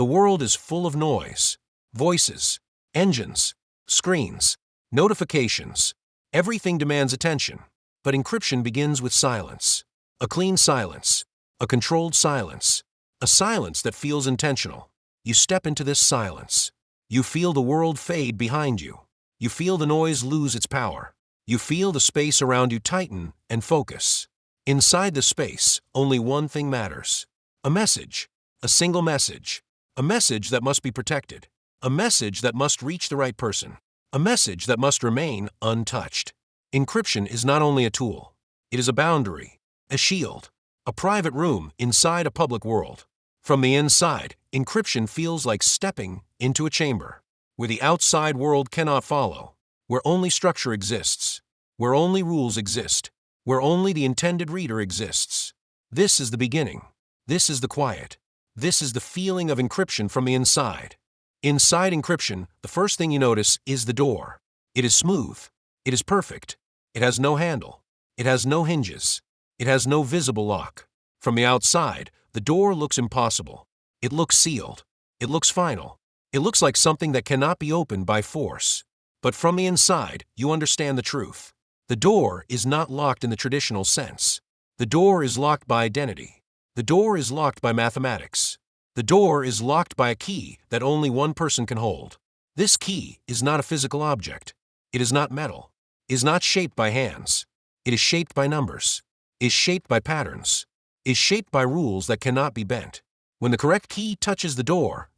The world is full of noise, voices, engines, screens, notifications. Everything demands attention. But encryption begins with silence. A clean silence. A controlled silence. A silence that feels intentional. You step into this silence. You feel the world fade behind you. You feel the noise lose its power. You feel the space around you tighten and focus. Inside the space, only one thing matters. A message. A single message. A message that must be protected. A message that must reach the right person. A message that must remain untouched. Encryption is not only a tool. It is a boundary, a shield, a private room inside a public world. From the inside, encryption feels like stepping into a chamber, where the outside world cannot follow, where only structure exists, where only rules exist, where only the intended reader exists. This is the beginning. This is the quiet. This is the feeling of encryption from the inside. Inside encryption, the first thing you notice is the door. It is smooth. It is perfect. It has no handle. It has no hinges. It has no visible lock. From the outside, the door looks impossible. It looks sealed. It looks final. It looks like something that cannot be opened by force. But from the inside, you understand the truth. The door is not locked in the traditional sense. The door is locked by identity. The door is locked by mathematics. The door is locked by a key that only one person can hold. This key is not a physical object. It is not metal. It is not shaped by hands. It is shaped by numbers. It is shaped by patterns. It is shaped by rules that cannot be bent. When the correct key touches the door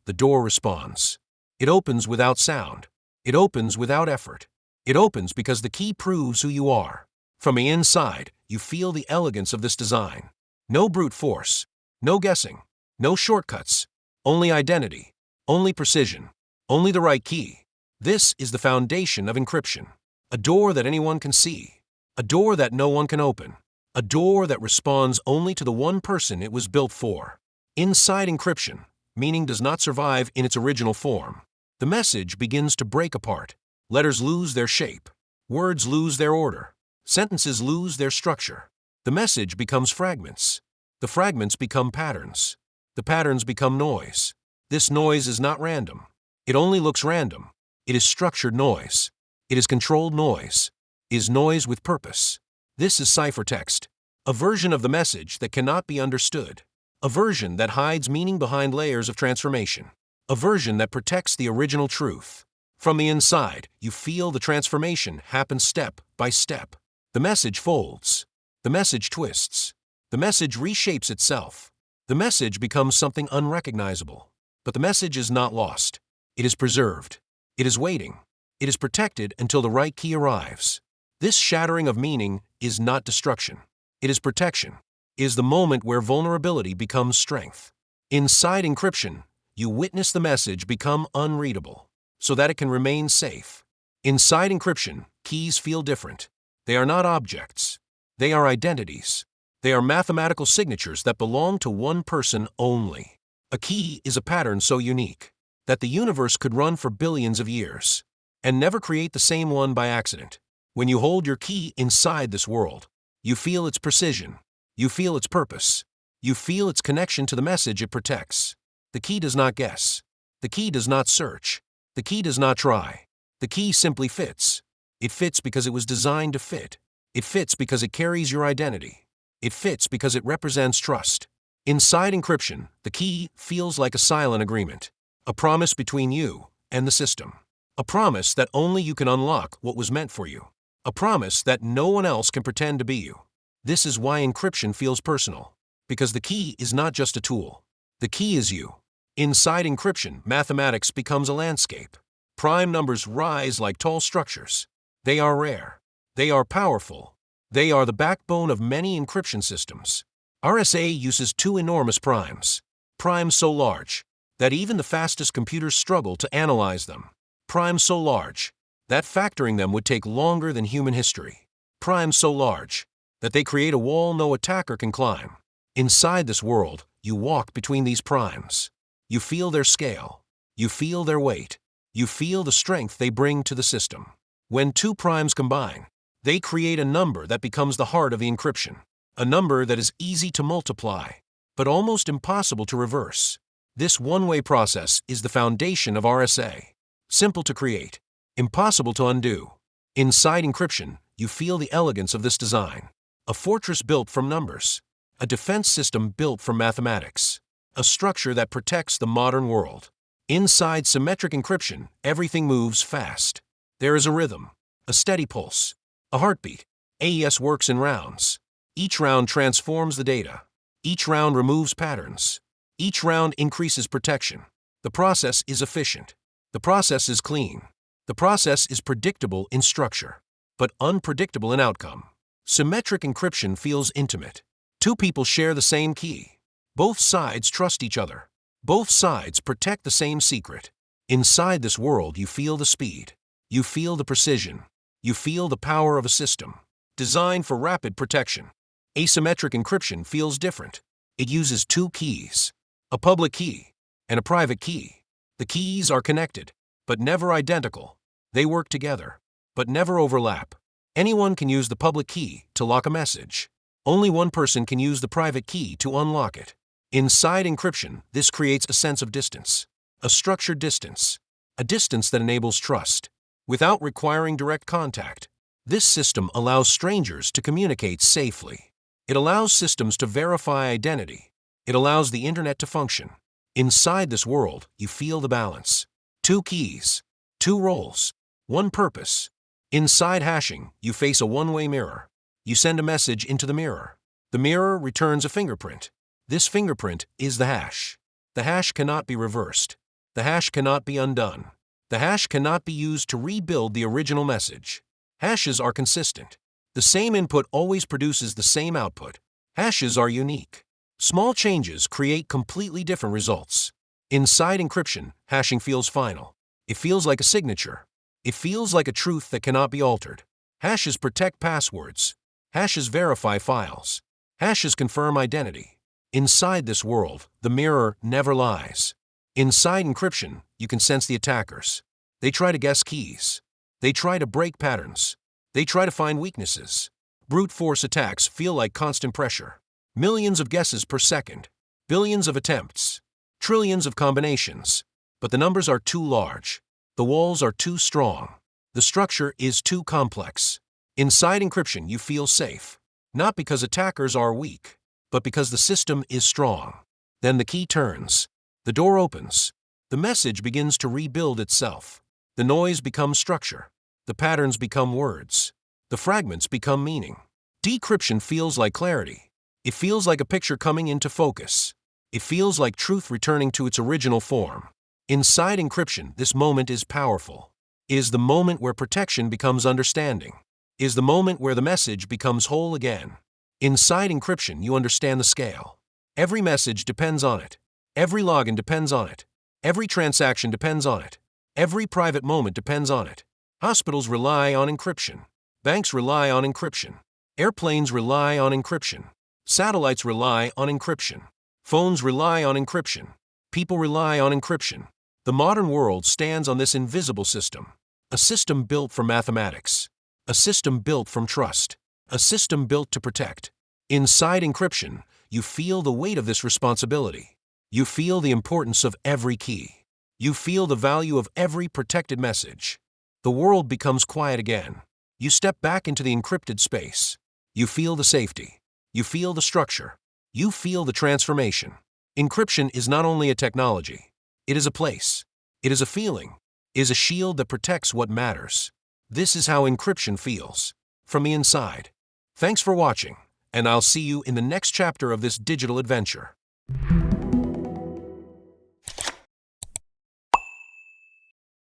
responds. It opens without sound. It opens without effort. It opens because the key proves who you are. From the inside, you feel the elegance of this design. No brute force. No guessing. No shortcuts. Only identity. Only precision. Only the right key. This is the foundation of encryption. A door that anyone can see. A door that no one can open. A door that responds only to the one person it was built for. Inside encryption, meaning does not survive in its original form. The message begins to break apart. Letters lose their shape. Words lose their order. Sentences lose their structure. The message becomes fragments. The fragments become patterns. The patterns become noise. This noise is not random. It only looks random. It is structured noise. It is controlled noise. It is noise with purpose. This is ciphertext, a version of the message that cannot be understood. A version that hides meaning behind layers of transformation. A version that protects the original truth. From the inside, you feel the transformation happen step by step. The message folds. The message twists. The message reshapes itself. The message becomes something unrecognizable. But the message is not lost. It is preserved. It is waiting. It is protected until the right key arrives. This shattering of meaning is not destruction. It is protection. It is the moment where vulnerability becomes strength. Inside encryption, you witness the message become unreadable, so that it can remain safe. Inside encryption, keys feel different. They are not objects. They are identities. They are mathematical signatures that belong to one person only. A key is a pattern so unique that the universe could run for billions of years and never create the same one by accident. When you hold your key inside this world, you feel its precision. You feel its purpose. You feel its connection to the message it protects. The key does not guess. The key does not search. The key does not try. The key simply fits. It fits because it was designed to fit. It fits because it carries your identity. It fits because it represents trust. Inside encryption, the key feels like a silent agreement, a promise between you and the system. A promise that only you can unlock what was meant for you. A promise that no one else can pretend to be you. This is why encryption feels personal. Because the key is not just a tool. The key is you. Inside encryption, mathematics becomes a landscape. Prime numbers rise like tall structures. They are rare. They are powerful. They are the backbone of many encryption systems. RSA uses two enormous primes. Primes so large that even the fastest computers struggle to analyze them. Primes so large that factoring them would take longer than human history. Primes so large that they create a wall no attacker can climb. Inside this world, you walk between these primes. You feel their scale. You feel their weight. You feel the strength they bring to the system. When two primes combine, they create a number that becomes the heart of the encryption. A number that is easy to multiply, but almost impossible to reverse. This one-way process is the foundation of RSA. Simple to create, impossible to undo. Inside encryption, you feel the elegance of this design. A fortress built from numbers. A defense system built from mathematics. A structure that protects the modern world. Inside symmetric encryption, everything moves fast. There is a rhythm, a steady pulse, a heartbeat. AES works in rounds. Each round transforms the data. Each round removes patterns. Each round increases protection. The process is efficient. The process is clean. The process is predictable in structure, but unpredictable in outcome. Symmetric encryption feels intimate. Two people share the same key. Both sides trust each other. Both sides protect the same secret. Inside this world, you feel the speed. You feel the precision. You feel the power of a system designed for rapid protection. Asymmetric encryption feels different. It uses two keys, a public key and a private key. The keys are connected, but never identical. They work together, but never overlap. Anyone can use the public key to lock a message. Only one person can use the private key to unlock it. Inside encryption, this creates a sense of distance, a structured distance, a distance that enables trust. Without requiring direct contact, this system allows strangers to communicate safely. It allows systems to verify identity. It allows the internet to function. Inside this world, you feel the balance. Two keys, two roles, one purpose. Inside hashing, you face a one-way mirror. You send a message into the mirror. The mirror returns a fingerprint. This fingerprint is the hash. The hash cannot be reversed. The hash cannot be undone. The hash cannot be used to rebuild the original message. Hashes are consistent. The same input always produces the same output. Hashes are unique. Small changes create completely different results. Inside encryption, hashing feels final. It feels like a signature. It feels like a truth that cannot be altered. Hashes protect passwords. Hashes verify files. Hashes confirm identity. Inside this world, the mirror never lies. Inside encryption, you can sense the attackers. They try to guess keys. They try to break patterns. They try to find weaknesses. Brute force attacks feel like constant pressure. Millions of guesses per second. Billions of attempts. Trillions of combinations. But the numbers are too large. The walls are too strong. The structure is too complex. Inside encryption, you feel safe. Not because attackers are weak, but because the system is strong. Then the key turns. The door opens. The message begins to rebuild itself. The noise becomes structure. The patterns become words. The fragments become meaning. Decryption feels like clarity. It feels like a picture coming into focus. It feels like truth returning to its original form. Inside encryption, this moment is powerful. It is the moment where protection becomes understanding. It is the moment where the message becomes whole again. Inside encryption, you understand the scale. Every message depends on it. Every login depends on it. Every transaction depends on it. Every private moment depends on it. Hospitals rely on encryption. Banks rely on encryption. Airplanes rely on encryption. Satellites rely on encryption. Phones rely on encryption. People rely on encryption. The modern world stands on this invisible system. A system built for mathematics. A system built from trust. A system built to protect. Inside encryption, you feel the weight of this responsibility. You feel the importance of every key. You feel the value of every protected message. The world becomes quiet again. You step back into the encrypted space. You feel the safety. You feel the structure. You feel the transformation. Encryption is not only a technology. It is a place. It is a feeling. It is a shield that protects what matters. This is how encryption feels. From the inside. Thanks for watching, and I'll see you in the next chapter of this digital adventure.